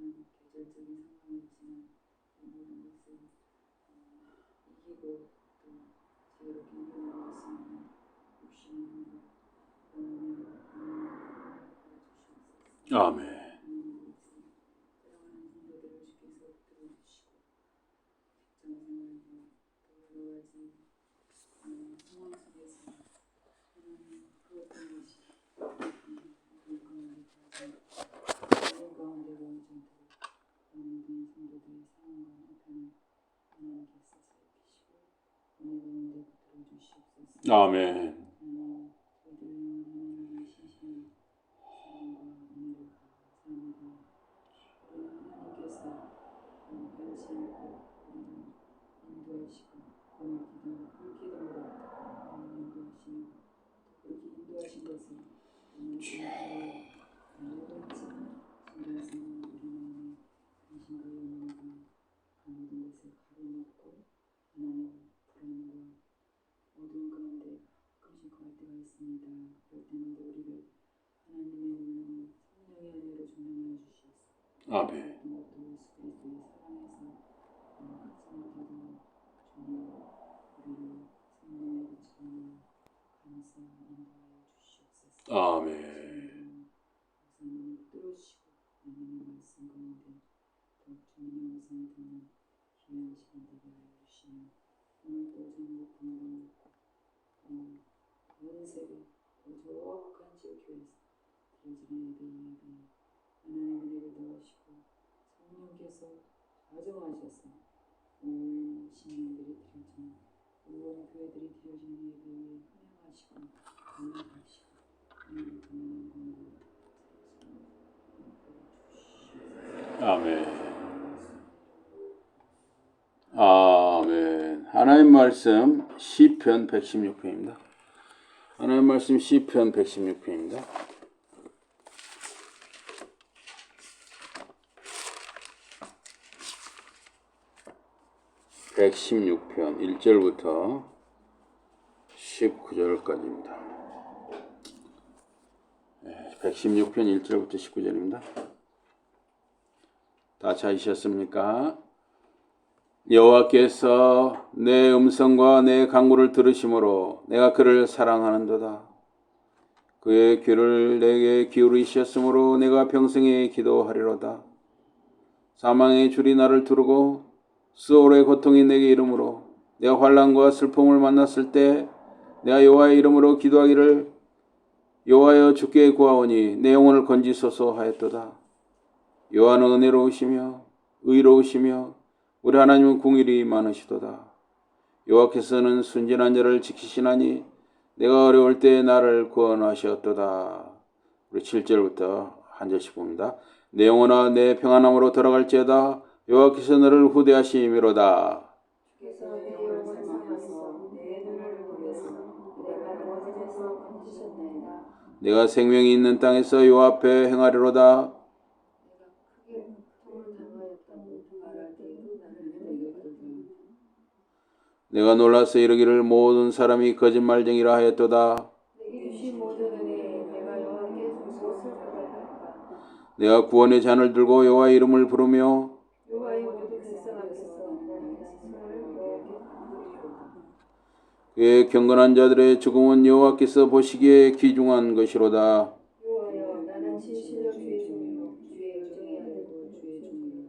어떠한 계절적인 상황이지만 이 모든 것을 이기고 또 자유롭게 이겨나갈 수 있는 욕심의 힘과 영혼의 가르쳐 주시옵소서. 아멘. 사랑하는 성도들을 주께서 붙들어주시고 직장생활과 또 여러 가지 상황 속에서 하나님 그 어떤 것이 어려운 가운데 어려운 가운데 놓이지 않도록 모든 성도들의 상황과 형편을 하나님께서 살피시고 은혜 가운데 붙들어 주시옵소서. 아멘. 저희들은 하나님의 신실한 사랑과 은혜를 감사합니다. 우리는 하나님께서 변치 않고 우리를 인도하시고 오늘 기도, 불기도로 인도하시며 그렇게 인도하신 것을 오늘 기도에 알고 있지만 신령스는 우리 마음에 당신과 영혼과 그 모든 것을 가로막고 하나님 불안과 어두운 가운데 가끔씩 거할 때가 있습니다. 그럴 때마다 우리를 하나님의 눈으로 성령의 은혜로 조명하여 주시옵소서. 아멘. 또 예수 그리스도의 사랑에서 하지 못하도록 주님 우리를 성령의 빛으로 감싸 인도하여 주시옵소서. 아멘. 목사님을 붙들어주시고 하나님의 말씀 가운데 더욱 주님의 음성을 듣는 귀한 시간 되게 하여 주시며 오늘 또 전국 방방 연세를 조악한 지역교회에서 드려지는 예배 하나님의 은혜를 더하시고 성령께서 가정하셔서 온 신령들이 드려지는 온 교회들이 드려지는 예배에 환영하시고 감사하시고 하나님 감사한 공을 아멘. 아멘. 하나님 말씀 시편 116편입니다. 하나님 말씀 시편 116편입니다. (116편) 1절부터 19절까지입니다. 116편 1절부터 19절입니다. 다 찾으셨습니까? 여호와께서 내 음성과 내 간구를 들으심으로 내가 그를 사랑하는도다. 그의 귀를 내게 기울이셨으므로 내가 평생에 기도하리로다. 사망의 줄이 나를 두르고 스올의 고통이 내게 이르므로 내가 환난과 슬픔을 만났을 때 내가 여호와의 이름으로 기도하기를 여호와여 주께 구하오니 내 영혼을 건지소서 하였도다. 여호와는 은혜로우시며 의로우시며 우리 하나님은 공의이 많으시도다. 여호와께서는 순진한 자를 지키시나니 내가 어려울 때 나를 구원하셨도다. 우리 7절부터 한 절씩 봅니다. 내 영혼아 내 평안함으로 돌아갈지어다. 여호와께서 너를 후대하심이로다. 주께서 내 영혼을 삼아서 내 눈을 보내서 내가 넘어져서 건지셨나이다. 내가 생명이 있는 땅에서 여호와 앞에 행하리로다. 내가 크게 고통을 당하였다고 말할 때에도 나를 이겼도다. 내가 놀라서 이르기를 모든 사람이 거짓말쟁이라 하였도다. 내게 주신 모든 은혜에 내가 여호와께 무엇을 보답할까? 내가 구원의 잔을 들고 여호와의 이름을 부르며 여호와의 모든 백성 앞에서 나는 스스로를 여호와께 부르리로다. 그의 경건한 자들의 죽음은 여호와께서 보시기에 귀중한 것이로다. 여호와여 나는 진실로 주의 종이요 주의 여정의 아들도 주의 종이요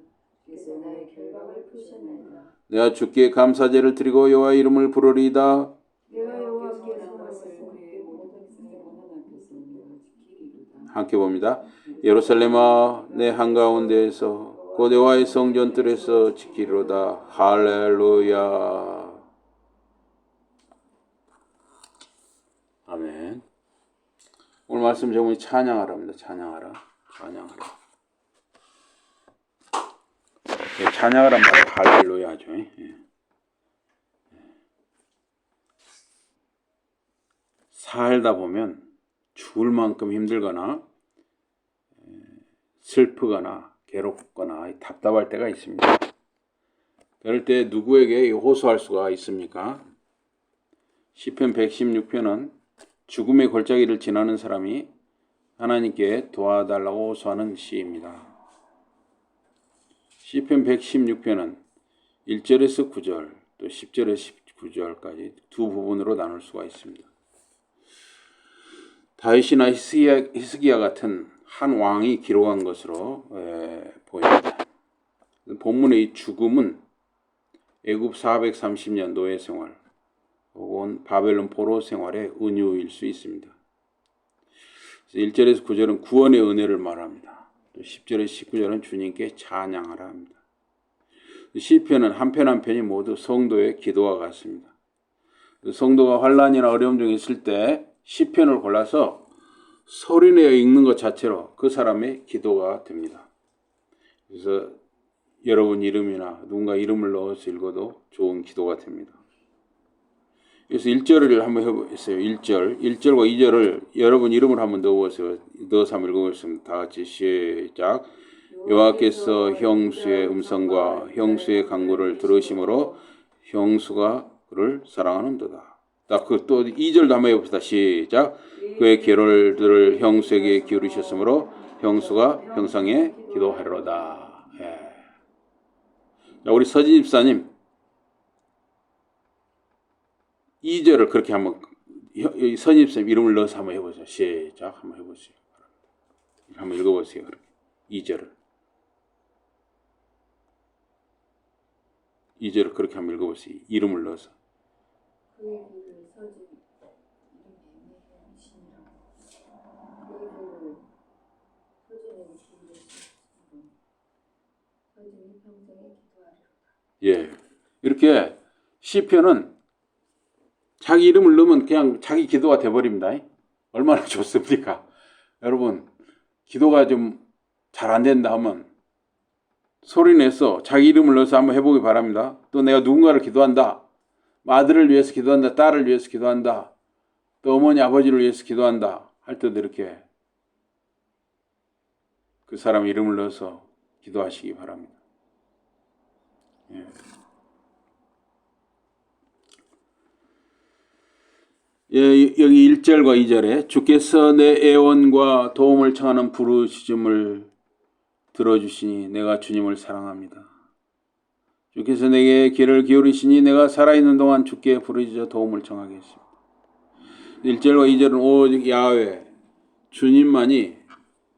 주께서 나의 결박을 푸셨나이다. 내가 주께 감사제를 드리고 여호와의 이름을 부르리이다. 내가 여호와께 나왔을 그의 모든 백성의 모든 앞에서 내가 지키리로다. 함께 봅니다. 예루살렘아 내 한가운데에서 곧 여호와의 성전들에서 지키리로다. 할렐루야. 아멘. 오늘 말씀 제목이 찬양하라입니다. 찬양하라. 찬양하라. 찬양하란 말은 할렐루야죠. 살다 보면 죽을 만큼 힘들거나 슬프거나 괴롭거나 답답할 때가 있습니다. 그럴 때 누구에게 호소할 수가 있습니까? 시편 116편은 죽음의 골짜기를 지나는 사람이 하나님께 도와달라고 호소하는 시입니다. 시편 116편은 1절에서 9절 또 10절에서 19절까지 두 부분으로 나눌 수가 있습니다. 다윗이나 히스기야 같은 한 왕이 기록한 것으로 보입니다. 본문의 이 죽음은 애굽 430년 노예 생활 혹은 바벨론 포로 생활의 은유일 수 있습니다. 1절에서 9절은 구원의 은혜를 말합니다. 또 10절에서 19절은 주님께 찬양하라 합니다. 시편은 한 편 한 편이 모두 성도의 기도와 같습니다. 성도가 환난이나 어려움 중에 있을 때 시편을 골라서 소리내어 읽는 것 자체로 그 사람의 기도가 됩니다. 그래서 여러분 이름이나 누군가 이름을 넣어서 읽어도 좋은 기도가 됩니다. 그래서 1절을 한번 해보세요. 1절과 2절을 여러분 이름을 한번 넣어보세요. 넣어서 한번 읽어보겠습니다. 다 같이 시작. 여호와께서 형수의 음성과 형수의 간구를 들으심으로 형수가 그를 사랑하는도다. 또 2절도 한번 해봅시다. 시작. 그의 계롤들을 형수에게 기울이셨으므로 형수가 평상에 기도하리로다. 자, 우리 서진 집사님 2절을 그렇게 한번 서진 집사님 이름을 넣어서 한번 해보세요. 시작. 한번 해보세요. 한번 읽어보세요. 2절을. 2절을 그렇게 한번 읽어보세요. 이름을 넣어서. 그의 길을 서지 이름이 애매하시니라. 그의 길을 서진에게 기울이시므로 서진이 평생에 기도하리로다. 예, 이렇게 시편은 자기 이름을 넣으면 그냥 자기 기도가 돼버립니다. 얼마나 좋습니까? 여러분 기도가 좀 잘 안 된다 하면 소리내서 자기 이름을 넣어서 한번 해보기 바랍니다. 또 내가 누군가를 기도한다. 아들을 위해서 기도한다. 딸을 위해서 기도한다. 또 어머니 아버지를 위해서 기도한다. 할 때도 이렇게 그 사람 이름을 넣어서 기도하시기 바랍니다. 예. 여기 1절과 2절에 주께서 내 애원과 도움을 청하는 부르짖음을 들어주시니 내가 주님을 사랑합니다. 주께서 내게 귀를 기울이시니 내가 살아있는 동안 주께 부르짖어 도움을 청하겠습니다. 1절과 2절은 오직 야훼 주님만이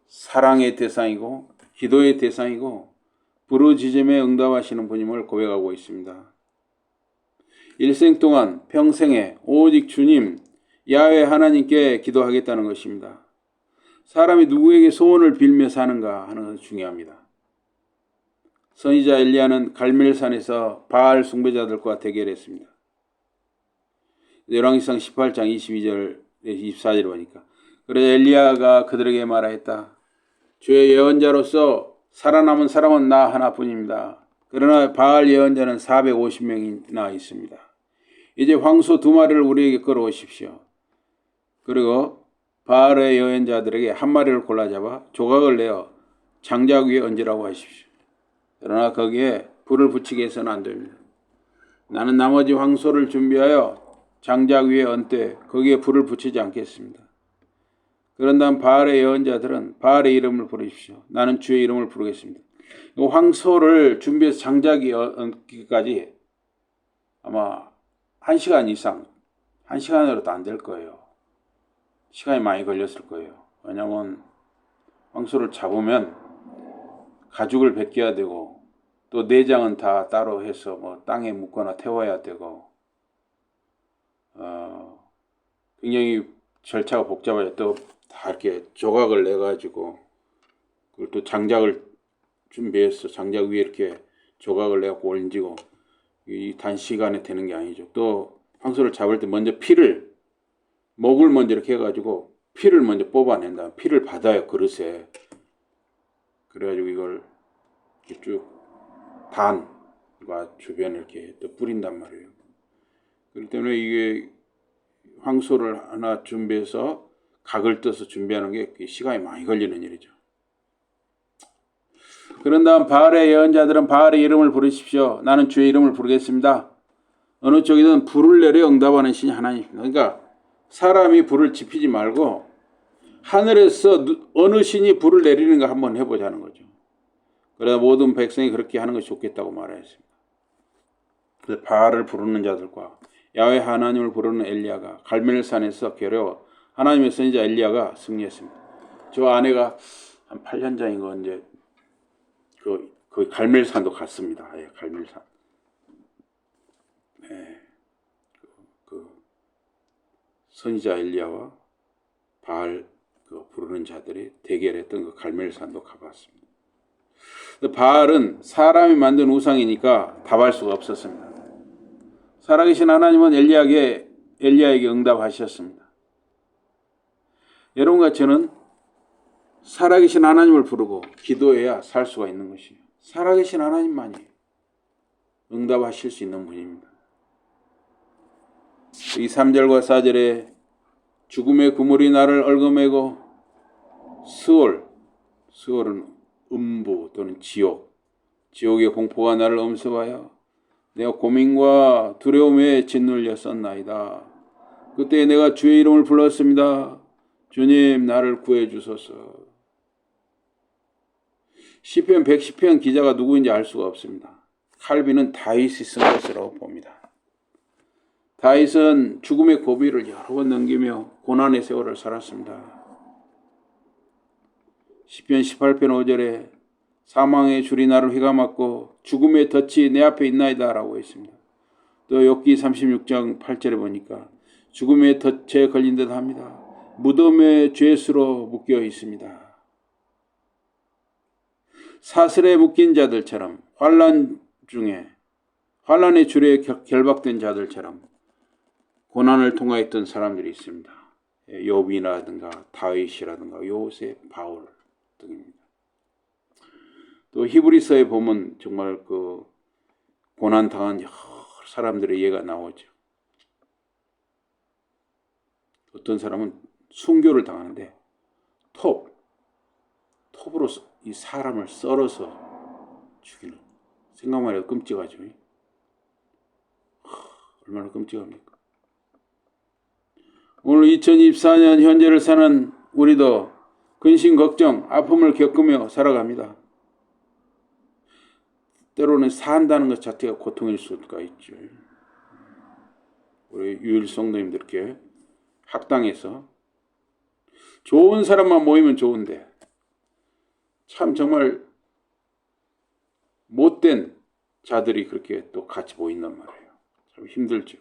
사랑의 대상이고 기도의 대상이고 부르짖음에 응답하시는 분임을 고백하고 있습니다. 일생 동안 평생에 오직 주님 야훼 하나님께 기도하겠다는 것입니다. 사람이 누구에게 소원을 빌며 사는가 하는 것이 중요합니다. 선지자 엘리야는 갈멜산에서 바알 숭배자들과 대결했습니다. 열왕기상 18장 22절 24절에 보니까 그래서 엘리야가 그들에게 말하였다. 주의 예언자로서 살아남은 사람은 나 하나뿐입니다. 그러나 바알 예언자는 450명이나 있습니다. 이제 황소 2마리를 우리에게 끌어오십시오. 그리고 바알의 예언자들에게 한 마리를 골라잡아 조각을 내어 장작 위에 얹으라고 하십시오. 그러나 거기에 불을 붙이게 해서는 안 됩니다. 나는 나머지 황소를 준비하여 장작 위에 얹되 거기에 불을 붙이지 않겠습니다. 그런 다음 바알의 예언자들은 바알의 이름을 부르십시오. 나는 주의 이름을 부르겠습니다. 황소를 준비해서 장작 위에 얹기까지 아마 1시간 이상, 1시간으로도 안 될 거예요. 시간이 많이 걸렸을 거예요. 왜냐하면 황소를 잡으면 가죽을 벗겨야 되고 또 내장은 다 따로 해서 뭐 땅에 묻거나 태워야 되고 굉장히 절차가 복잡해요. 또 다 이렇게 조각을 내가지고 그걸 또 장작을 준비해서 장작 위에 이렇게 조각을 내갖고 얹고 이 단시간에 되는 게 아니죠. 또 황소를 잡을 때 먼저 피를 목을 먼저 이렇게 해가지고 피를 먼저 뽑아낸다. 피를 받아요 그릇에. 그래가지고 이걸 이렇게 쭉 단과 주변에 이렇게 또 뿌린단 말이에요. 그렇기 때문에 이게 황소를 하나 준비해서 각을 떠서 준비하는 게 시간이 많이 걸리는 일이죠. 그런 다음 바알의 예언자들은 바알의 이름을 부르십시오. 나는 주의 이름을 부르겠습니다. 어느 쪽이든 불을 내려 응답하는 신이 하나님입니다. 그러니까 사람이 불을 지피지 말고 하늘에서 어느 신이 불을 내리는가 한번 해보자는 거죠. 그래서 모든 백성이 그렇게 하는 것이 좋겠다고 말하였습니다. 그래서 바알을 부르는 자들과 야훼 하나님을 부르는 엘리야가 갈멜산에서 겨뤄 하나님의 선지자 엘리야가 승리했습니다. 저 아내가 한 8년 전인 거 이제 그 갈멜산도 갔습니다. 예, 갈멜산. 네, 그 선지자 엘리야와 바알 부르는 자들이 대결했던 그 갈멜산도 가봤습니다. 바알은 사람이 만든 우상이니까 답할 수가 없었습니다. 살아계신 하나님은 엘리야에게 응답하셨습니다. 여러분과 저는 살아계신 하나님을 부르고 기도해야 살 수가 있는 것이에요. 살아계신 하나님만이 응답하실 수 있는 분입니다. 이 3절과 4절에 죽음의 그물이 나를 얽어매고 스월은 음부 또는 지옥의 공포가 나를 엄습하여 내가 고민과 두려움에 짓눌렸었나이다. 그때 내가 주의 이름을 불렀습니다. 주님 나를 구해 주소서. 시편 110편 기자가 누구인지 알 수가 없습니다. 칼빈은 다윗이 쓴 것이라고 봅니다. 다윗은 죽음의 고비를 여러 번 넘기며 고난의 세월을 살았습니다. 시편 18편 5절에 사망의 줄이 나를 휘감았고 죽음의 덫이 내 앞에 있나이다 라고 했습니다. 또 욥기 36장 8절에 보니까 죽음의 덫에 걸린 듯 합니다. 무덤의 죄수로 묶여 있습니다. 사슬에 묶인 자들처럼 환난의 줄에 결박된 자들처럼 고난을 통하였던 사람들이 있습니다. 욥이라든가 다윗이라든가 요셉, 바울 등입니다. 또 히브리서에 보면 정말 그 고난 당한 여러 사람들의 예가 나오죠. 어떤 사람은 순교를 당하는데 톱으로 이 사람을 썰어서 죽이는, 생각만 해도 끔찍하죠. 얼마나 끔찍합니까? 오늘 2024년 현재를 사는 우리도 근심, 걱정, 아픔을 겪으며 살아갑니다. 때로는 산다는 것 자체가 고통일 수가 있죠. 우리 유일 성도님들께 학당에서 좋은 사람만 모이면 좋은데 참 정말 못된 자들이 그렇게 또 같이 모인단 말이에요. 참 힘들죠.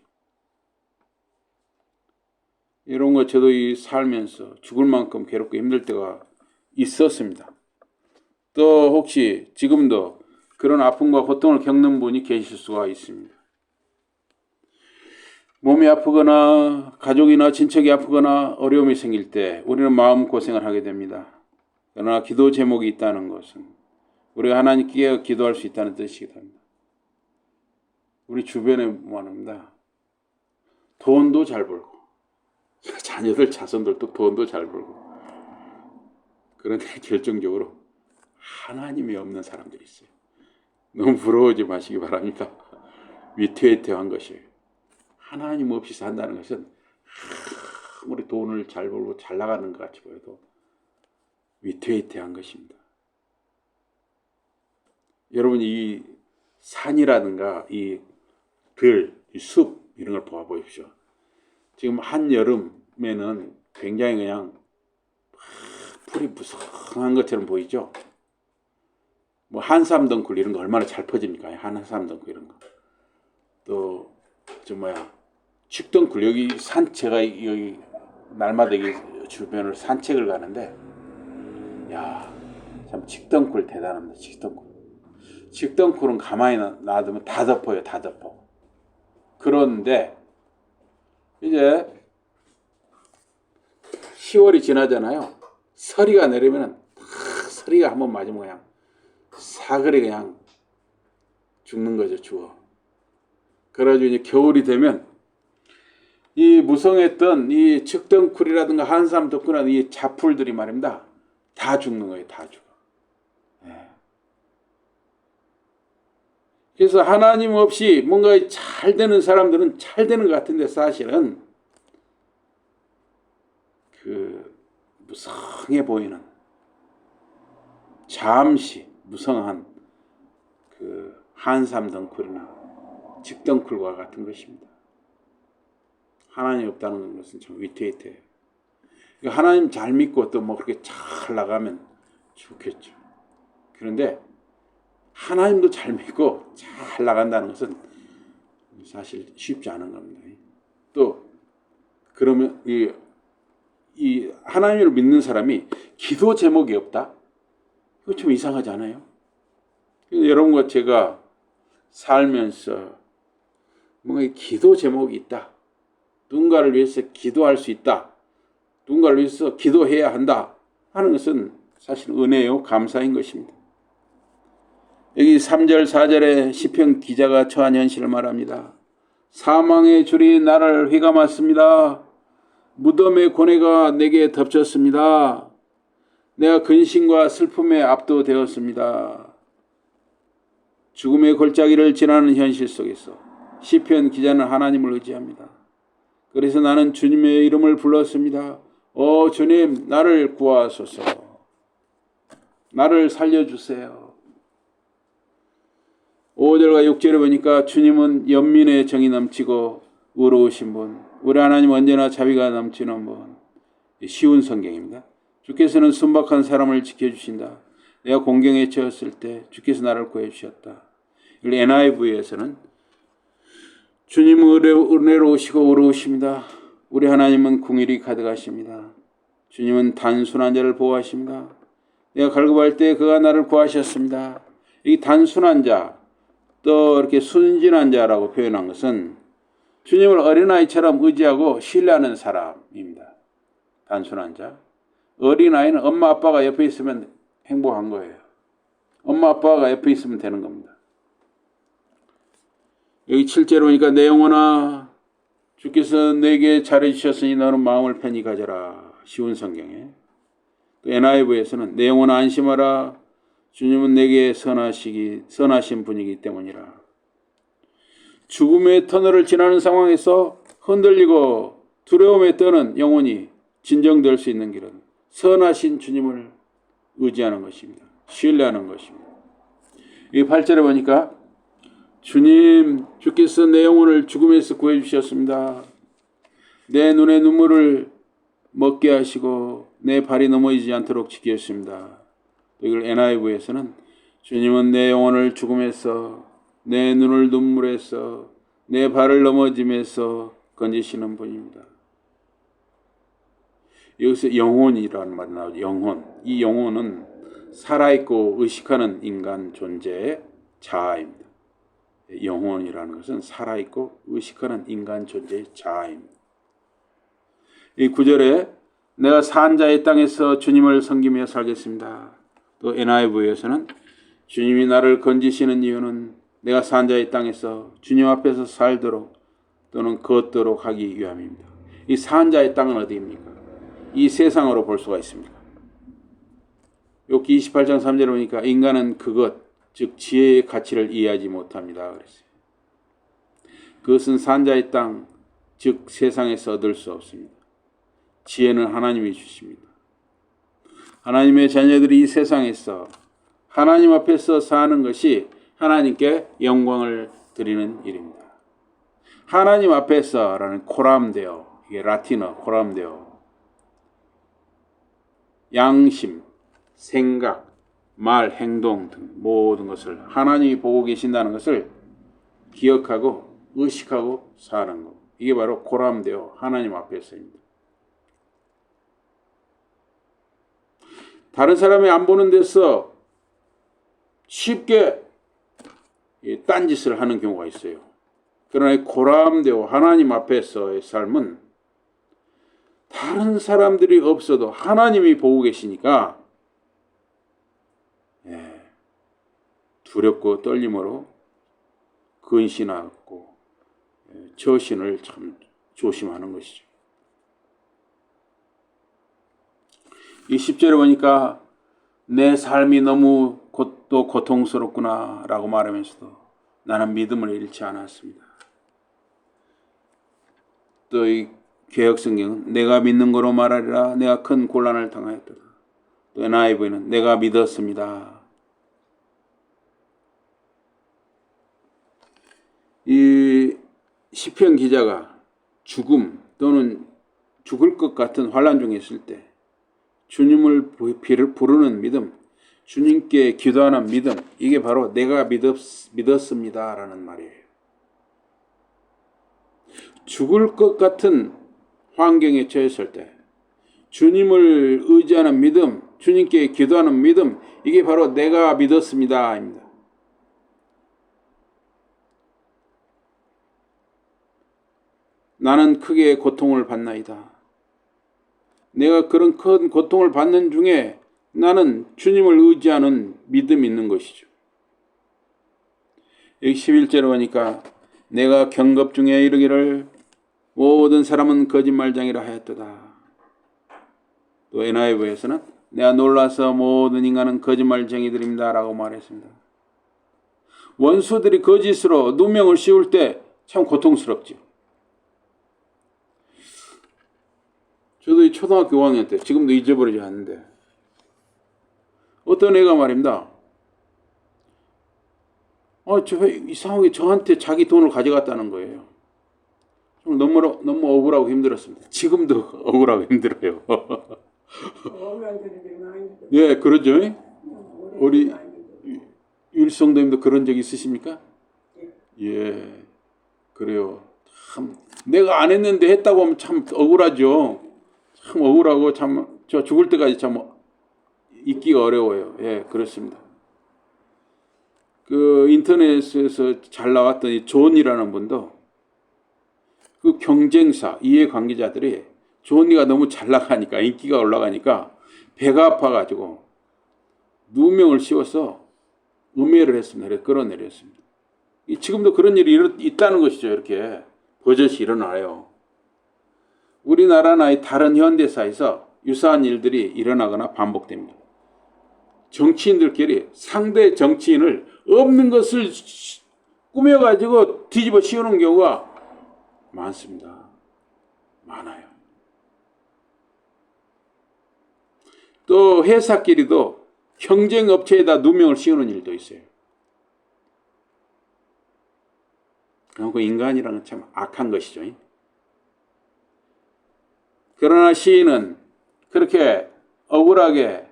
이런 거 저도 살면서 죽을 만큼 괴롭고 힘들 때가 있었습니다. 또 혹시 지금도 그런 아픔과 고통을 겪는 분이 계실 수가 있습니다. 몸이 아프거나 가족이나 친척이 아프거나 어려움이 생길 때 우리는 마음고생을 하게 됩니다. 그러나 기도 제목이 있다는 것은 우리가 하나님께 기도할 수 있다는 뜻이기도 합니다. 우리 주변에 말합니다. 돈도 잘 벌고 자녀들 자손들도 돈도 잘 벌고 그런데 결정적으로 하나님이 없는 사람들이 있어요. 너무 부러워하지 마시기 바랍니다. 위태위태한 것이에요. 하나님 없이 산다는 것은 아무리 돈을 잘 벌고 잘 나가는 것 같이 보여도 위태위태한 것입니다. 여러분 이 산이라든가 이 숲 이런 걸 보십시오. 지금 한여름에는 굉장히 그냥 풀이 무성한 것처럼 보이죠. 뭐 한삼덩굴 이런 거 얼마나 잘 퍼집니까? 한삼덩굴 이런 거. 또 칡덩굴 여기 제가 여기 날마다 여기 주변을 산책을 가는데 야 참 칡덩굴 대단합니다. 칡덩굴은 가만히 놔두면 다 덮어요. 다 덮어. 그런데 이제 10월이 지나잖아요. 서리가 내리면은 서리가 한번 맞으면 그냥 사거리 그냥 죽는 거죠. 죽어. 그래가지고 이제 겨울이 되면 이 무성했던 이 칡덩굴이라든가 한삼 덩굴이라든가 이 잡풀들이 말입니다. 다 죽는 거예요. 다 죽어. 네. 그래서 하나님 없이 뭔가 잘 되는 사람들은 잘 되는 것 같은데 사실은 그 무성해 보이는 잠시 무성한 그 한삼 덩쿨이나 직덩쿨과 같은 것입니다. 하나님 없다는 것은 참 위태위태해요. 하나님 잘 믿고 또 뭐 그렇게 잘 나가면 좋겠죠. 그런데 하나님도 잘 믿고 잘 나간다는 것은 사실 쉽지 않은 겁니다. 또 그러면 이 하나님을 믿는 사람이 기도 제목이 없다? 이거 좀 이상하지 않아요? 여러분과 제가 살면서 뭔가 기도 제목이 있다. 누군가를 위해서 기도할 수 있다. 누군가를 위해서 기도해야 한다 하는 것은 사실 은혜요 감사인 것입니다. 여기 3절 4절에 시편 기자가 처한 현실을 말합니다. 사망의 줄이 나를 휘감았습니다. 무덤의 고뇌가 내게 덮쳤습니다. 내가 근심과 슬픔에 압도되었습니다. 죽음의 골짜기를 지나는 현실 속에서 시편 기자는 하나님을 의지합니다. 그래서 나는 주님의 이름을 불렀습니다. 주님, 나를 구하소서. 나를 살려주세요. 5절과 6절에 보니까 주님은 연민의 정이 넘치고 의로우신 분, 우리 하나님 언제나 자비가 넘치는 분. 쉬운 성경입니다. 주께서는 순박한 사람을 지켜주신다. 내가 공경에 처했을 때 주께서 나를 구해주셨다. NIV에서는 주님은 은혜로우시고 의로우십니다. 우리 하나님은 궁일이 가득하십니다. 주님은 단순한 자를 보호하십니다. 내가 갈급할 때 그가 나를 구하셨습니다. 이 단순한 자, 또 이렇게 순진한 자라고 표현한 것은 주님을 어린아이처럼 의지하고 신뢰하는 사람입니다. 단순한 자. 어린아이는 엄마 아빠가 옆에 있으면 행복한 거예요. 엄마 아빠가 옆에 있으면 되는 겁니다. 여기 7절에 보니까 내 영혼아 주께서 내게 잘해주셨으니 너는 마음을 편히 가져라. 쉬운 성경에. 또 NIV에서는 내 영혼아 안심하라. 주님은 내게 선하신 분이기 때문이라. 죽음의 터널을 지나는 상황에서 흔들리고 두려움에 떠는 영혼이 진정될 수 있는 길은 선하신 주님을 의지하는 것입니다. 신뢰하는 것입니다. 이 8절에 보니까 주님, 주께서 내 영혼을 죽음에서 구해주셨습니다. 내 눈에 눈물을 먹게 하시고 내 발이 넘어지지 않도록 지키셨습니다. 이걸 NIV에서는 주님은 내 영혼을 죽음에서 내 눈을 눈물에서 내 발을 넘어짐에서 건지시는 분입니다. 여기서 영혼이라는 말이 나오죠. 영혼. 이 영혼은 살아있고 의식하는 인간 존재의 자아입니다. 영혼이라는 것은 살아있고 의식하는 인간 존재의 자아입니다. 이 9절에 내가 산 자의 땅에서 주님을 섬기며 살겠습니다. 또 NIV에서는 주님이 나를 건지시는 이유는 내가 산 자의 땅에서 주님 앞에서 살도록 또는 걷도록 하기 위함입니다. 이 산 자의 땅은 어디입니까? 이 세상으로 볼 수가 있습니다. 욥기 28장 3절에 보니까 인간은 그것, 즉 지혜의 가치를 이해하지 못합니다. 그랬어요. 그것은 산 자의 땅, 즉 세상에서 얻을 수 없습니다. 지혜는 하나님이 주십니다. 하나님의 자녀들이 이 세상에서 하나님 앞에서 사는 것이 하나님께 영광을 드리는 일입니다. 하나님 앞에서라는 코람데오, 이게 라틴어 코람데오, 양심, 생각, 말, 행동 등 모든 것을 하나님이 보고 계신다는 것을 기억하고 의식하고 사는 것. 이게 바로 코람데오, 하나님 앞에서입니다. 다른 사람이 안 보는 데서 쉽게 딴짓을 하는 경우가 있어요. 그러나 코람데오, 하나님 앞에서의 삶은 다른 사람들이 없어도 하나님이 보고 계시니까 두렵고 떨림으로 근신하고 처신을 참 조심하는 것이죠. 이 10절에 보니까 내 삶이 너무 또 고통스럽구나 라고 말하면서도 나는 믿음을 잃지 않았습니다. 또 이 개역성경은 내가 믿는 거로 말하리라 내가 큰 곤란을 당하였다. 또 NIV는 내가 믿었습니다. 이 시편 기자가 죽음 또는 죽을 것 같은 환난 중에 있을 때 주님을 부르는 믿음, 주님께 기도하는 믿음, 이게 바로 내가 믿었습니다 라는 말이에요. 죽을 것 같은 환경에 처했을 때 주님을 의지하는 믿음, 주님께 기도하는 믿음, 이게 바로 내가 믿었습니다 입니다. 나는 크게 고통을 받나이다. 내가 그런 큰 고통을 받는 중에 나는 주님을 의지하는 믿음이 있는 것이죠. 여기 11절에 보니까 내가 경겁 중에 이르기를 모든 사람은 거짓말장이라 하였도다. 또 NIV에서는 내가 놀라서 모든 인간은 거짓말쟁이들입니다 라고 말했습니다. 원수들이 거짓으로 누명을 씌울 때 참 고통스럽죠. 저도 이 초등학교 5학년 때, 지금도 잊어버리지 않는데 어떤 애가 말입니다. 이상하게 저한테 자기 돈을 가져갔다는 거예요. 좀 너무 억울하고 힘들었습니다. 지금도 억울하고 힘들어요. 예, 그러죠. 우리 율성도님도 그런 적 있으십니까? 예, 그래요. 참 내가 안 했는데 했다고 하면 참 억울하죠. 참 억울하고 참 저 죽을 때까지 참 잊기가 어려워요. 예, 그렇습니다. 그 인터넷에서 잘 나왔던 이 존이라는 분도 그 경쟁사, 이해관계자들이 존이가 너무 잘 나가니까 인기가 올라가니까 배가 아파가지고 누명을 씌워서 음해를 했습니다. 그래서 끌어내렸습니다. 지금도 그런 일이 있다는 것이죠. 이렇게 버젓이 일어나요. 우리나라나 다른 현대사에서 유사한 일들이 일어나거나 반복됩니다. 정치인들끼리 상대 정치인을 없는 것을 꾸며가지고 뒤집어 씌우는 경우가 많습니다. 많아요. 또 회사끼리도 경쟁업체에다 누명을 씌우는 일도 있어요. 그리고 인간이라는 참 악한 것이죠. 그러나 시인은 그렇게 억울하게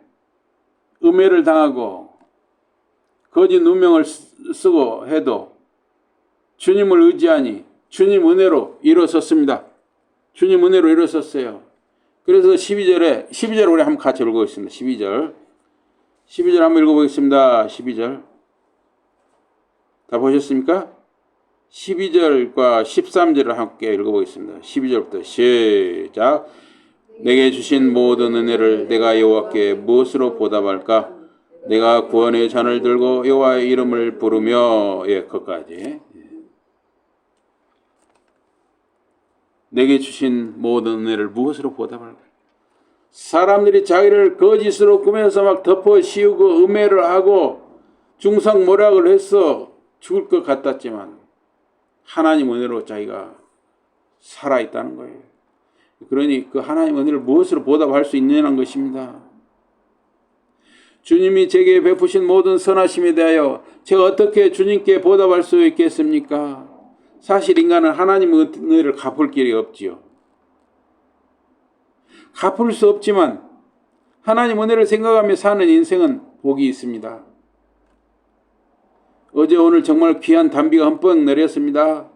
음해를 당하고 거짓 누명을 쓰고 해도 주님을 의지하니 주님 은혜로 일어섰습니다. 주님 은혜로 일어섰어요. 그래서 12절 우리 한번 같이 읽어보겠습니다. 12절 한번 읽어보겠습니다. 12절 다 보셨습니까? 12절과 13절을 함께 읽어보겠습니다. 12절부터 시작. 내게 주신 모든 은혜를 내가 여호와께 무엇으로 보답할까? 내가 구원의 잔을 들고 여호와의 이름을 부르며, 예, 거기까지. 내게 주신 모든 은혜를 무엇으로 보답할까? 사람들이 자기를 거짓으로 꾸며서 막 덮어 씌우고 음해를 하고 중상모략을 해서 죽을 것 같았지만 하나님 은혜로 자기가 살아있다는 거예요. 그러니 그 하나님 은혜를 무엇으로 보답할 수 있느냐는 것입니다. 주님이 제게 베푸신 모든 선하심에 대하여 제가 어떻게 주님께 보답할 수 있겠습니까? 사실 인간은 하나님 은혜를 갚을 길이 없지요. 갚을 수 없지만 하나님 은혜를 생각하며 사는 인생은 복이 있습니다. 어제 오늘 정말 귀한 단비가 흠뻑 내렸습니다.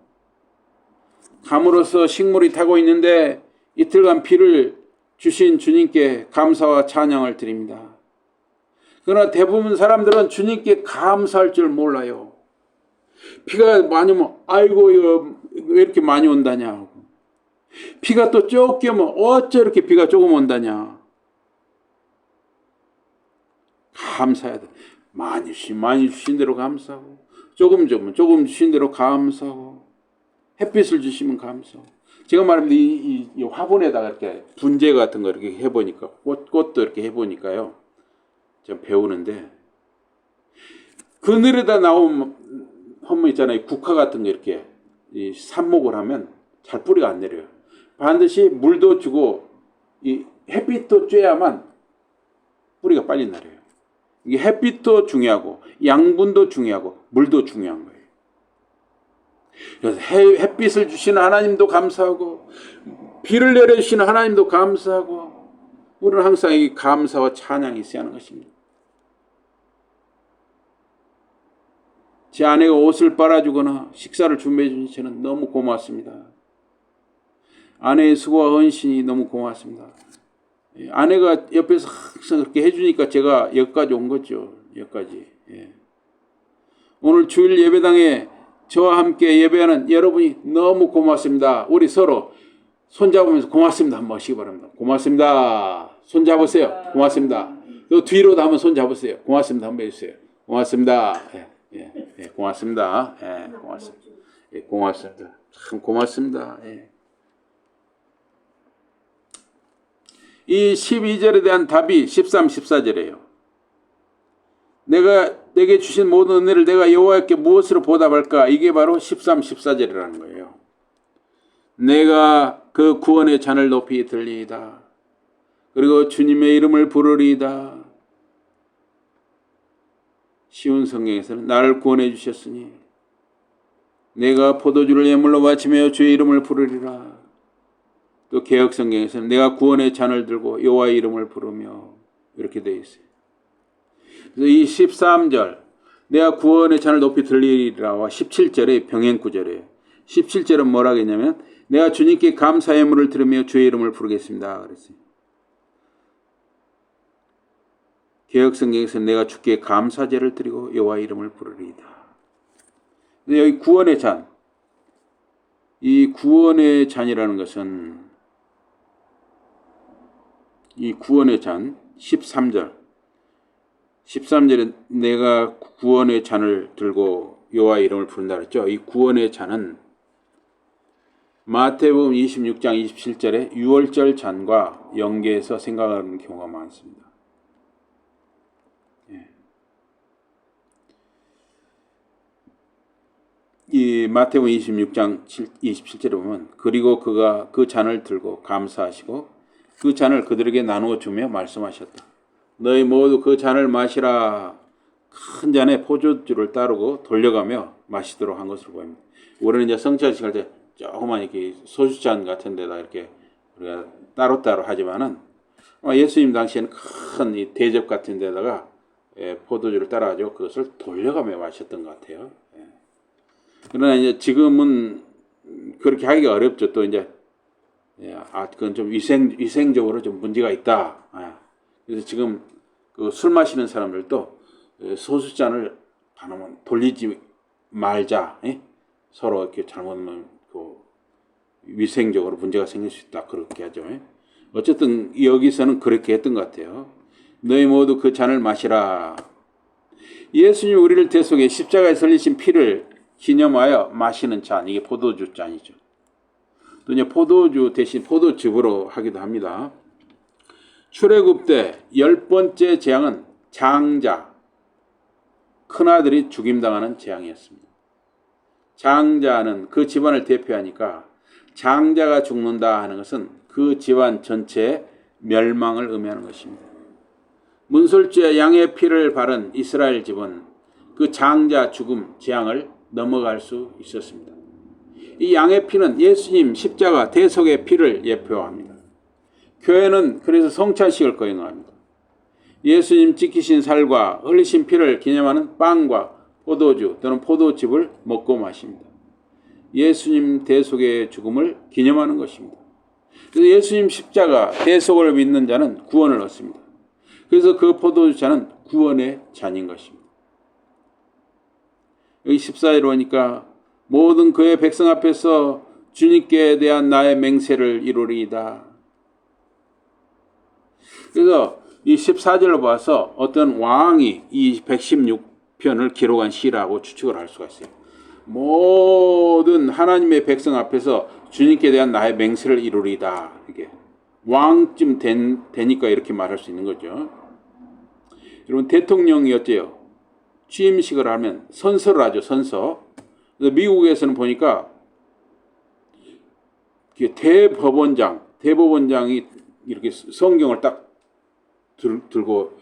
감으로써 식물이 타고 있는데 이틀간 비를 주신 주님께 감사와 찬양을 드립니다. 그러나 대부분 사람들은 주님께 감사할 줄 몰라요. 비가 많이 오면 아이고 왜 이렇게 많이 온다냐. 비가 또 적게 오면 어째 이렇게 비가 조금 온다냐. 감사해야 돼. 많이 주신 대로 감사하고 조금 주신 대로 감사하고 햇빛을 주시면 감사하고. 제가 말합니다. 이 화분에다가 이렇게 분재 같은 거 이렇게 해보니까 꽃도 이렇게 해보니까요. 제가 배우는데 그늘에다 나온 헌물 있잖아요. 국화 같은 거 이렇게 이 삽목을 하면 잘 뿌리가 안 내려요. 반드시 물도 주고 이 햇빛도 쬐야만 뿌리가 빨리 내려요. 이게 햇빛도 중요하고 양분도 중요하고 물도 중요한 거예요. 그래서 햇빛을 주시는 하나님도 감사하고 비를 내려주시는 하나님도 감사하고 우리는 항상 이 감사와 찬양이 있어야 하는 것입니다. 제 아내가 옷을 빨아주거나 식사를 준비해 주니 저는 너무 고맙습니다. 아내의 수고와 헌신이 너무 고맙습니다. 아내가 옆에서 항상 그렇게 해주니까 제가 여기까지 온 거죠. 여기까지. 예. 오늘 주일 예배당에 저와 함께 예배하는 여러분이 너무 고맙습니다. 우리 서로 손잡으면서 고맙습니다 한번 하시기 바랍니다. 고맙습니다. 손잡으세요. 고맙습니다. 또 뒤로도 한번 손잡으세요. 고맙습니다 한번 해주세요. 고맙습니다. 예, 고맙습니다. 예, 고맙습니다. 예, 고맙습니다. 참 고맙습니다. 예. 이 12절에 대한 답이 13, 14절이에요. 내게 주신 모든 은혜를 내가 여호와께 무엇으로 보답할까? 이게 바로 13, 14절이라는 거예요. 내가 그 구원의 잔을 높이 들리이다. 그리고 주님의 이름을 부르리이다. 쉬운 성경에서는 나를 구원해 주셨으니 내가 포도주를 예물로 바치며 주의 이름을 부르리라. 또 개역 성경에서는 내가 구원의 잔을 들고 여호와의 이름을 부르며 이렇게 되어 있어요. 그래서 이 13절 내가 구원의 잔을 높이 들리리라와 17절의 병행 구절이에요. 17절은 뭐라 했냐면 내가 주님께 감사 예물을 드리며 주의 이름을 부르겠습니다. 그랬어요. 개역 성경에서는 내가 주께 감사제를 드리고 여호와의 이름을 부르리이다. 여기 구원의 잔, 이 구원의 잔이라는 것은 이 구원의 잔 13절에 내가 구원의 잔을 들고 여호와의 이름을 부른다 그랬죠. 이 구원의 잔은 마태복음 26장 27절에 유월절 잔과 연계해서 생각하는 경우가 많습니다. 이 마태복음 26장 27절에 보면 그리고 그가 그 잔을 들고 감사하시고 그 잔을 그들에게 나누어 주며 말씀하셨다. 너희 모두 그 잔을 마시라. 큰 잔에 포도주를 따르고 돌려가며 마시도록 한 것으로 보입니다. 우리는 이제 성찬식 할 때 조그만 이렇게 소주잔 같은 데다 이렇게 우리가 따로따로 하지만은 예수님 당시에는 큰 이 대접 같은 데다가 포도주를 따라가지고 그것을 돌려가며 마셨던 것 같아요. 그러나 이제 지금은 그렇게 하기가 어렵죠. 또 이제 그건 좀 위생적으로 좀 문제가 있다. 그래서 지금 그 술 마시는 사람들도 소주잔을 하나만 돌리지 말자. 서로 이렇게 잘못하면 그 위생적으로 문제가 생길 수 있다. 그렇게 하죠. 어쨌든 여기서는 그렇게 했던 것 같아요. 너희 모두 그 잔을 마시라. 예수님 우리를 대속해 십자가에 설리신 피를 기념하여 마시는 잔, 이게 포도주 잔이죠. 또 이제 포도주 대신 포도즙으로 하기도 합니다. 출애굽 때 10번째 재앙은 장자, 큰아들이 죽임당하는 재앙이었습니다. 장자는 그 집안을 대표하니까 장자가 죽는다 하는 것은 그 집안 전체의 멸망을 의미하는 것입니다. 문설주에 양의 피를 바른 이스라엘 집은 그 장자 죽음 재앙을 넘어갈 수 있었습니다. 이 양의 피는 예수님 십자가 대속의 피를 예표합니다. 교회는 그래서 성찬식을 거행합니다. 예수님 지키신 살과 흘리신 피를 기념하는 빵과 포도주 또는 포도즙을 먹고 마십니다. 예수님 대속의 죽음을 기념하는 것입니다. 그래서 예수님 십자가 대속을 믿는 자는 구원을 얻습니다. 그래서 그 포도주 잔은 구원의 잔인 것입니다. 여기 14절에 보니까 모든 그의 백성 앞에서 주님께 대한 나의 맹세를 이루리이다. 그래서 이 14절을 봐서 어떤 왕이 이 116편을 기록한 시라고 추측을 할 수가 있어요. 모든 하나님의 백성 앞에서 주님께 대한 나의 맹세를 이루리이다. 이게 왕쯤 되니까 이렇게 말할 수 있는 거죠. 여러분 대통령이 어째요? 취임식을 하면 선서를 하죠. 선서. 그래서 미국에서는 보니까 대법원장이 이렇게 성경을 딱 들고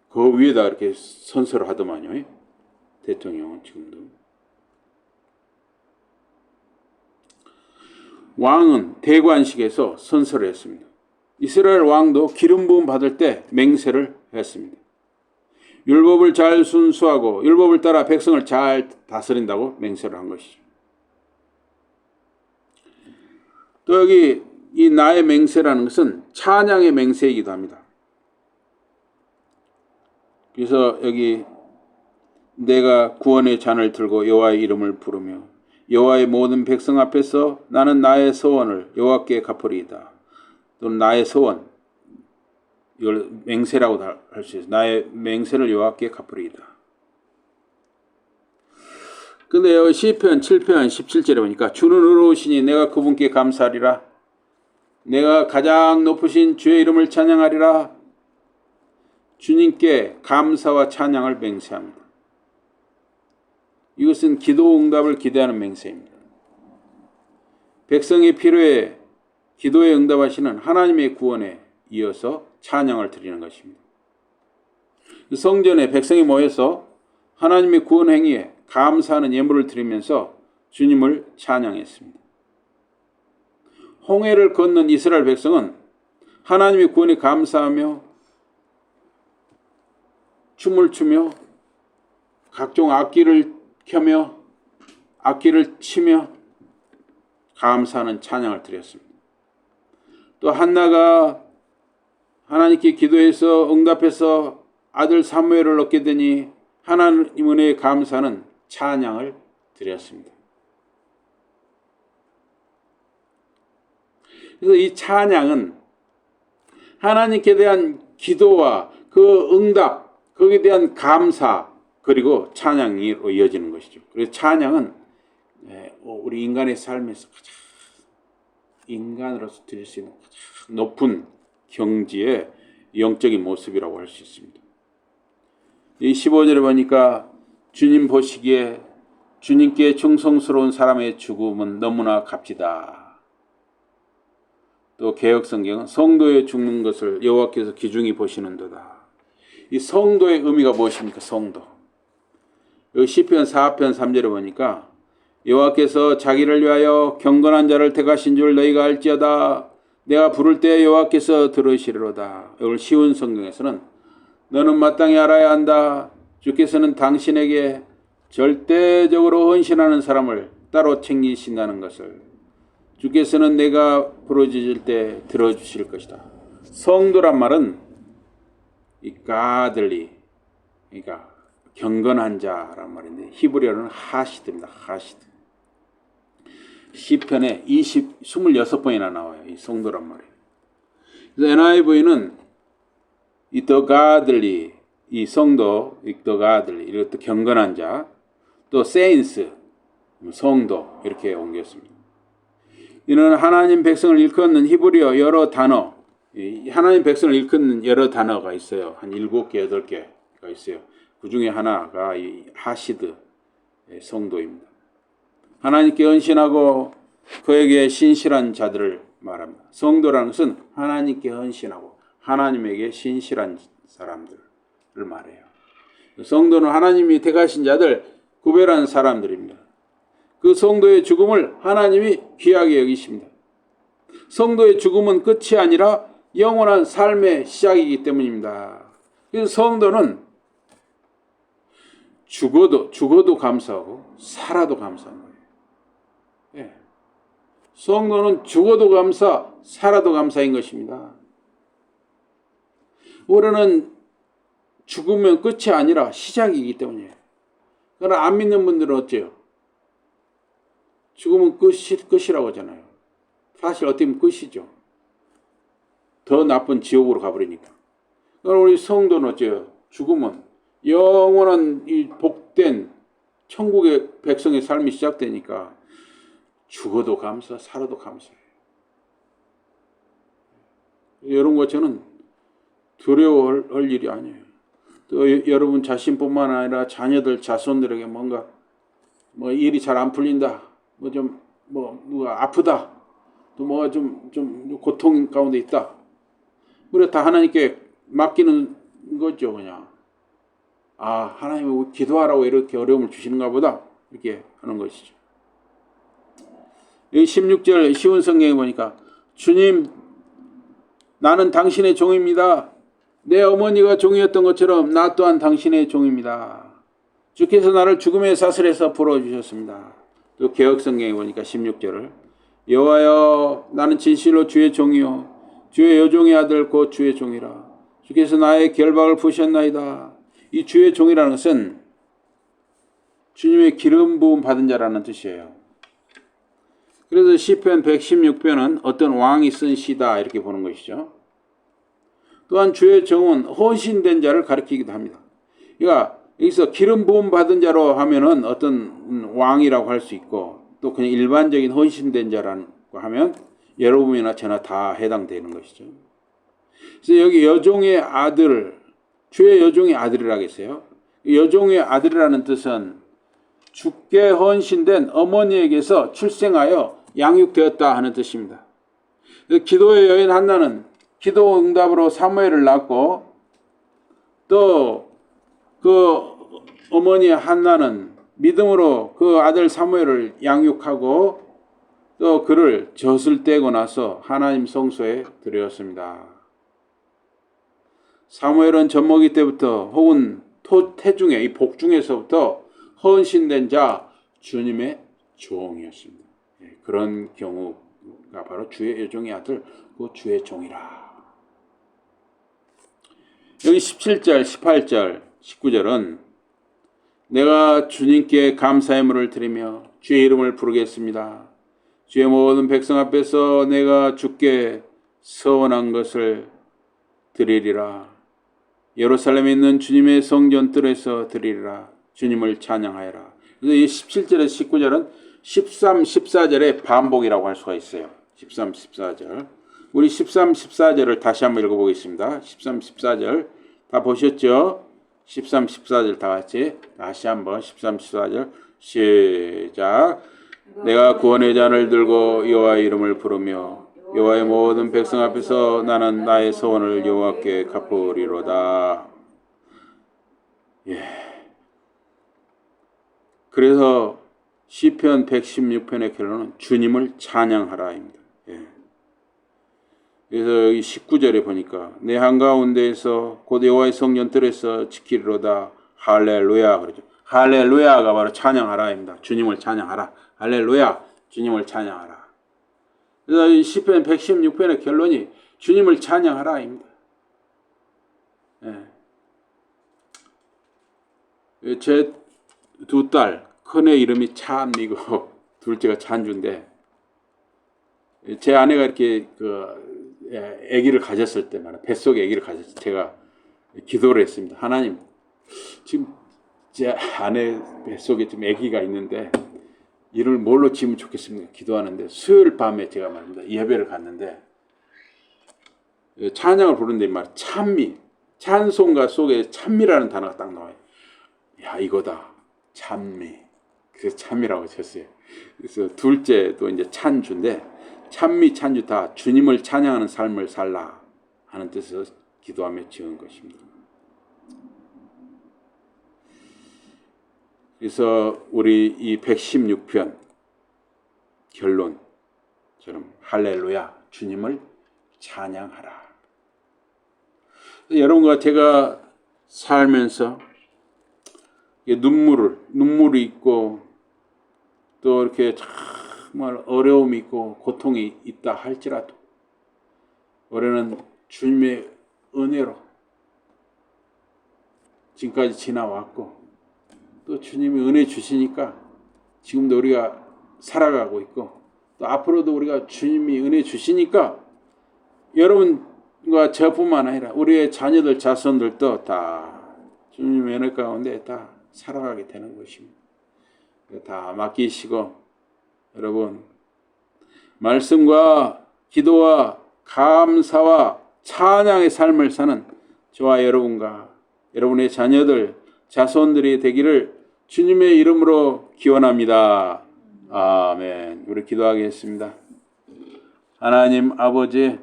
그 위에다 이렇게 선서를 하더만요. 대통령은 지금도. 왕은 대관식에서 선서를 했습니다. 이스라엘 왕도 기름 부음 받을 때 맹세를 했습니다. 율법을 잘 순수하고 율법을 따라 백성을 잘 다스린다고 맹세를 한 것이죠. 또 여기 이 나의 맹세라는 것은 찬양의 맹세이기도 합니다. 그래서 여기 내가 구원의 잔을 들고 여호와의 이름을 부르며 여호와의 모든 백성 앞에서 나는 나의 서원을 여호와께 갚으리이다. 또는 나의 서원, 이걸 맹세라고 할 수 있어요. 나의 맹세를 여호와께 갚으리이다. 근데 여기 시편 7편 17절에 보니까 주는 의로우시니 내가 그분께 감사하리라. 내가 가장 높으신 주의 이름을 찬양하리라. 주님께 감사와 찬양을 맹세합니다. 이것은 기도 응답을 기대하는 맹세입니다. 백성의 필요에 기도에 응답하시는 하나님의 구원에 이어서 찬양을 드리는 것입니다. 성전에 백성이 모여서 하나님의 구원 행위에 감사하는 예물을 드리면서 주님을 찬양했습니다. 홍해를 건넌 이스라엘 백성은 하나님의 구원에 감사하며 춤을 추며 각종 악기를 켜며 악기를 치며 감사하는 찬양을 드렸습니다. 또 한나가 하나님께 기도해서 응답해서 아들 사무엘을 얻게 되니 하나님 은혜에 감사하는 찬양을 드렸습니다. 그래서 이 찬양은 하나님께 대한 기도와 그 응답, 거기에 대한 감사, 그리고 찬양으로 이어지는 것이죠. 그래서 찬양은 우리 인간의 삶에서 가장 인간으로서 드릴 수 있는 가장 높은 경지의 영적인 모습이라고 할 수 있습니다. 이 15절에 보니까 주님 보시기에 주님께 충성스러운 사람의 죽음은 너무나 값지다. 또 개역성경은 성도의 죽는 것을 여호와께서 귀중히 보시는도다. 이 성도의 의미가 무엇입니까? 성도. 여기 시편 4편 3절에 보니까 여호와께서 자기를 위하여 경건한 자를 택하신 줄 너희가 알지어다. 내가 부를 때 여호와께서 들으시리로다. 이걸 쉬운 성경에서는 너는 마땅히 알아야 한다. 주께서는 당신에게 절대적으로 헌신하는 사람을 따로 챙기신다는 것을. 주께서는 내가 부르짖을 때 들어주실 것이다. 성도란 말은 이 가들리, 그러니까 경건한 자란 말인데 히브리어는 하시드입니다. 하시드. 시편에 26번이나 나와요. 이 성도란 말이에요. 그래서 NIV는 이 the godly, 이 성도, 이 the godly, 이것도 경건한 자, 또 saints, 성도 이렇게 옮겼습니다. 이는 하나님 백성을 일컫는 히브리어 여러 단어, 하나님 백성을 일컫는 여러 단어가 있어요. 한 7개, 8개가 있어요. 그 중에 하나가 이 하시드 성도입니다. 하나님께 헌신하고 그에게 신실한 자들을 말합니다. 성도라는 것은 하나님께 헌신하고 하나님에게 신실한 사람들을 말해요. 성도는 하나님이 택하신 자들, 구별한 사람들입니다. 그 성도의 죽음을 하나님이 귀하게 여기십니다. 성도의 죽음은 끝이 아니라 영원한 삶의 시작이기 때문입니다. 그래서 성도는 죽어도 감사하고 살아도 감사한 거예요. 예. 성도는 죽어도 감사, 살아도 감사인 것입니다. 우리는 죽으면 끝이 아니라 시작이기 때문이에요. 그러나 안 믿는 분들은 어째요? 죽으면 끝이라고 하잖아요. 사실 어떻게 보면 끝이죠. 더 나쁜 지옥으로 가버리니까. 그러나 우리 성도는 어째요? 죽으면 영원한 이 복된 천국의 백성의 삶이 시작되니까 죽어도 감사, 살아도 감사해요. 이런 거 저는 두려워할 일이 아니에요. 또 여러분 자신뿐만 아니라 자녀들, 자손들에게 뭔가 일이 잘 안 풀린다, 누가 아프다, 또 뭐가 좀 고통 가운데 있다. 우리가 다 하나님께 맡기는 거죠, 그냥. 아, 하나님이 기도하라고 이렇게 어려움을 주시는가 보다, 이렇게 하는 것이죠. 여기 16절 쉬운 성경에 보니까 주님 나는 당신의 종입니다. 내 어머니가 종이었던 것처럼 나 또한 당신의 종입니다. 주께서 나를 죽음의 사슬에서 풀어주셨습니다. 또 개혁성경에 보니까 16절을 여호와여 나는 진실로 주의 종이요 주의 여종의 아들 곧 주의 종이라. 주께서 나의 결박을 푸셨나이다. 이 주의 종이라는 것은 주님의 기름 부음 받은 자라는 뜻이에요. 그래서 시편 116편은 어떤 왕이 쓴 시다 이렇게 보는 것이죠. 또한 주의 종은 헌신된 자를 가리키기도 합니다. 그러니까 여기서 기름 부음 받은 자로 하면은 어떤 왕이라고 할 수 있고 또 그냥 일반적인 헌신된 자라고 하면 여러분이나 저나 다 해당되는 것이죠. 그래서 여기 여종의 아들, 주의 여종의 아들이라고 했어요. 여종의 아들이라는 뜻은 주께 헌신된 어머니에게서 출생하여 양육되었다 하는 뜻입니다. 기도의 여인 한나는 기도 응답으로 사무엘을 낳고 또 그 어머니 한나는 믿음으로 그 아들 사무엘을 양육하고 또 그를 젖을 떼고 나서 하나님 성소에 드렸습니다. 사무엘은 젖먹이 때부터 혹은 태중에 이 복중에서부터 헌신된 자 주님의 종이었습니다. 그런 경우가 바로 주의 여종의 아들 그 주의 종이라. 여기 17절 18절 19절은 내가 주님께 감사의 물을 드리며 주의 이름을 부르겠습니다. 주의 모든 백성 앞에서 내가 주께 서원한 것을 드리리라. 예루살렘에 있는 주님의 성전 뜰에서 드리리라. 주님을 찬양하여라. 그래서 이 17절에서 19절은 13, 14절의 반복이라고 할 수가 있어요. 13, 14절. 우리 13, 14절을 다시 한번 읽어보겠습니다. 13, 14절 다 보셨죠? 13, 14절 다 같이 다시 한번 13, 14절 시작. 내가 구원의 잔을 들고 여호와의 이름을 부르며 여호와의 모든 백성 앞에서 나는 나의 소원을 여호와께 갚으리로다. 예. 그래서 시편 116편의 결론은 주님을 찬양하라입니다. 예. 그래서 이 19절에 보니까 내 한가운데에서 곧 여호와의 성전 뜰에서 지키리로다. 할렐루야 그러죠. 할렐루야가 바로 찬양하라입니다. 주님을 찬양하라. 할렐루야 주님을 찬양하라. 그래서 이 시편 116편의 결론이 주님을 찬양하라입니다. 예. 제 두 딸 큰애 이름이 찬미고 둘째가 찬주인데 제 아내가 이렇게 아기를 가졌을 때 말이야 뱃속에 아기를 가졌을 때 제가 기도를 했습니다. 하나님 지금 제 아내 뱃속에 지금 아기가 있는데 이름을 뭘로 지으면 좋겠습니까? 기도하는데 수요일 밤에 제가 말입니다 예배를 갔는데 찬양을 부르는데 말 찬미 찬송가 속에 찬미라는 단어가 딱 나와요. 야 이거다 찬미. 그래서 찬미라고 쳤어요. 그래서 둘째도 이제 찬주인데 찬미 찬주 다 주님을 찬양하는 삶을 살라 하는 뜻에서 기도하며 지은 것입니다. 그래서 우리 이 116편 결론처럼 할렐루야 주님을 찬양하라. 여러분과 제가 살면서 눈물이 있고 또 이렇게 정말 어려움이 있고 고통이 있다 할지라도 올해는 주님의 은혜로 지금까지 지나왔고 또 주님이 은혜 주시니까 지금도 우리가 살아가고 있고 또 앞으로도 우리가 주님이 은혜 주시니까 여러분과 저뿐만 아니라 우리의 자녀들 자손들도 다 주님의 은혜 가운데 다 살아가게 되는 것입니다. 다 맡기시고 여러분 말씀과 기도와 감사와 찬양의 삶을 사는 저와 여러분과 여러분의 자녀들 자손들이 되기를 주님의 이름으로 기원합니다. 아멘. 우리 기도하겠습니다. 하나님 아버지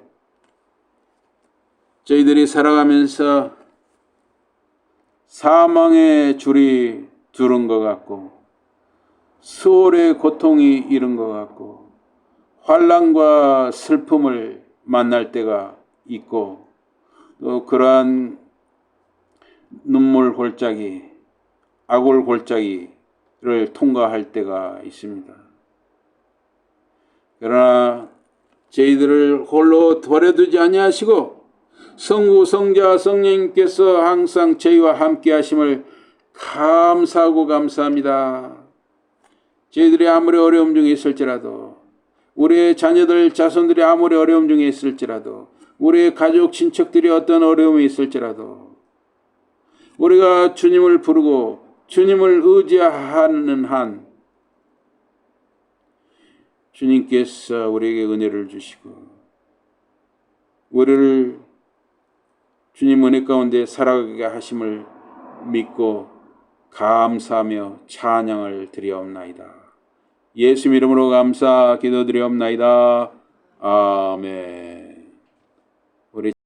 저희들이 살아가면서 사망의 줄이 두른 것 같고 수월의 고통이 이른 것 같고 환난과 슬픔을 만날 때가 있고 또 그러한 눈물 골짜기, 악올 골짜기를 통과할 때가 있습니다. 그러나 저희들을 홀로 버려두지 아니하시고 성부, 성자, 성령님께서 항상 저희와 함께 하심을 감사하고 감사합니다. 저희들이 아무리 어려움 중에 있을지라도, 우리의 자녀들, 자손들이 아무리 어려움 중에 있을지라도, 우리의 가족, 친척들이 어떤 어려움이 있을지라도 우리가 주님을 부르고 주님을 의지하는 한 주님께서 우리에게 은혜를 주시고 우리를 주님 은혜 가운데 살아가게 하심을 믿고 감사하며 찬양을 드리옵나이다. 예수 이름으로 감사 기도드리옵나이다. 아멘. 우리